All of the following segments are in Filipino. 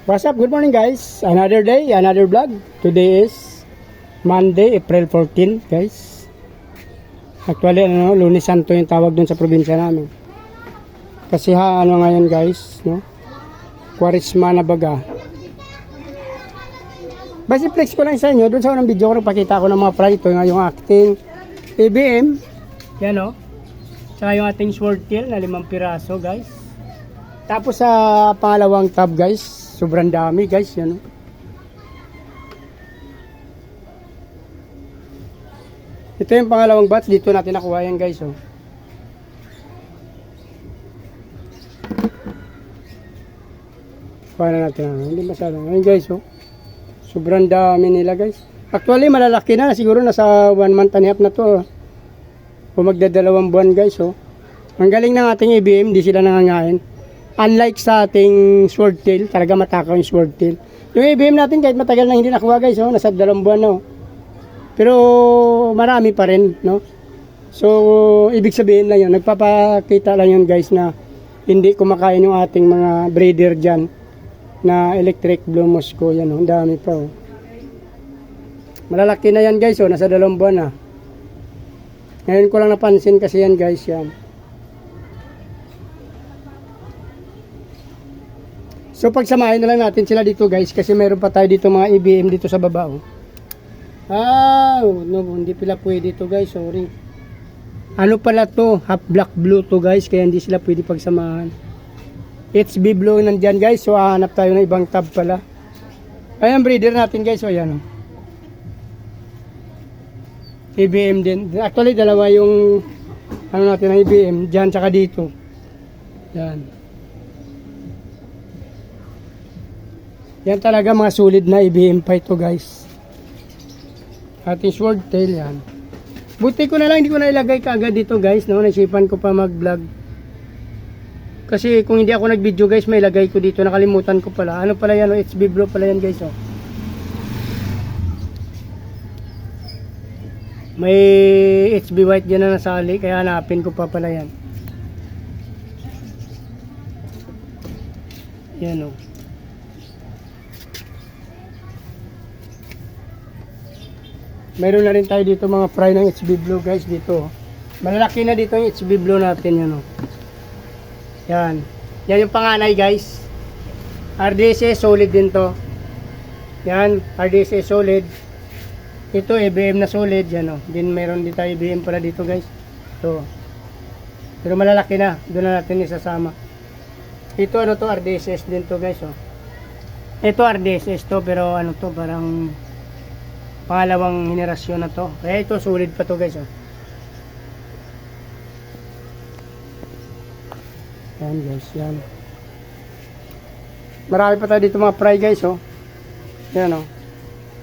What's up? Good morning guys. Another day, another vlog. Today is Monday, April 14 guys. Actually, Lunes Santo yung tawag dun sa probinsya namin. Kasi ngayon guys, no? Kwaresma na baga. Basi flex ko lang sa inyo, dun sa unang video ko, nagpakita ko ng mga fry. Ito nga yung acting ABM. Yan o. Tsaka yung ating sword tail na 5 piraso guys. Tapos sa pangalawang tab guys, sobrang dami guys, yan. Ito yung pangalawang batch, dito natin nakuha yan guys, oh. Kuha na natin, hindi masyado. Ayun guys, oh. Sobrang dami nila guys. Actually malalaki na, siguro nasa 1 month and a half na to, oh. O magdadalawang buwan guys, oh. Ang galing ng ating ABM, di sila nangangain. Unlike sa ating sword tail, talaga matakaw yung sword tail. Yung ABM natin kahit matagal na hindi nakuha guys, oh, nasa 2 buwan na. Oh. Pero marami pa rin, no? So, ibig sabihin lang yun, nagpapakita lang yun guys na hindi kumakain yung ating mga breeder dyan na electric blue Moscow. Yan, oh, ang dami pa. Oh. Malalaki na yan guys, oh, nasa 2 buwan na. Ngayon ko lang napansin kasi yan guys, yan. So pagsamahin na lang natin sila dito guys kasi meron pa tayo dito mga ABM dito sa baba, oh. No, hindi pala pwede to guys, sorry. Ano pala to? Half black blue to guys, kaya hindi sila pwede pagsamahan. HB blue nandyan guys, so hahanap tayo ng ibang tab pala. Ayan breeder natin guys, so ayan, oh. ABM din. Actually dalawa yung natin ng ABM, dyan tsaka dito. Yan. Yan talaga mga solid na ABM pa ito guys. Ating sword tail yan. Buti ko na lang hindi ko na ilagay kaagad dito guys, no? Naisipan ko pa mag vlog. Kasi kung hindi ako nag video guys, may ilagay ko dito. Nakalimutan ko pala. Ano pala yan? HB blue pala yan guys, oh. May HB white dyan na nasali, kaya hanapin ko pa pala yan. Yan, oh. Mayroon na rin tayo dito mga fry ng HB blue guys dito. Malalaki na dito yung HB blue natin, yan, oh. Yan. Yan yung panganay guys. RDSA solid din to. Yan, RDSA solid. Ito ABM na solid, yan, oh. Din mayroon din tayo ABM pala dito guys. Ito. Pero malalaki na, doon na natin isasama. Ito ano to, RDSS din to guys, oh. Ito RDSS to, pero ano to, parang pangalawang henerasyon na to. Kaya ito solid pa to guys, oh. Yan guys, yan. Marami pa tayo dito mga fry guys, oh. Yan, oh.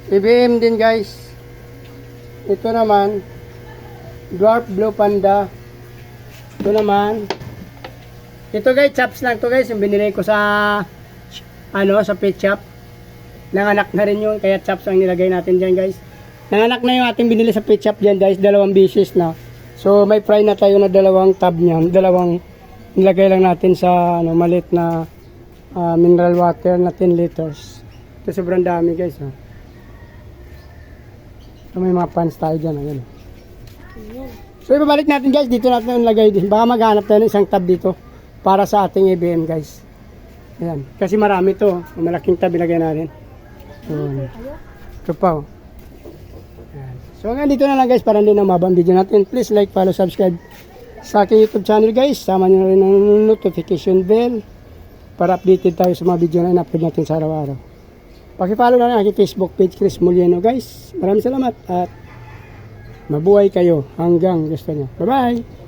ABM din guys. Ito naman dwarf blue panda. Ito naman. Ito guys, chops lang to guys, yung binili ko sa sa pet shop. Nanganak na rin yun, kaya chops ang nilagay natin dyan guys. Nanganak na yung ating binili sa pet shop dyan guys, 2 pieces na. So may fry na tayo na 2 tab niyan, 2 nilagay lang natin sa maliit na mineral water na 10 liters. Ito sobrang dami guys, oh. So may mga pans tayo dyan, ayan. So ibabalik natin guys, dito natin nilagay din. Baka maghanap tayo ng isang tab dito para sa ating ABM guys. Ayan, kasi marami to, malaking tab ilagay natin. Ito pa, oh. So hanggang dito na lang guys, para hindi na mabang video natin. Please like, follow, subscribe sa aking YouTube channel guys. Sama nyo na rin ang notification bell para updated tayo sa mga video na in-upload natin sa araw-araw. Paki-follow na lang aking Facebook page, Chris Muliano guys. Maraming salamat at mabuhay kayo hanggang gusto nyo. Bye bye!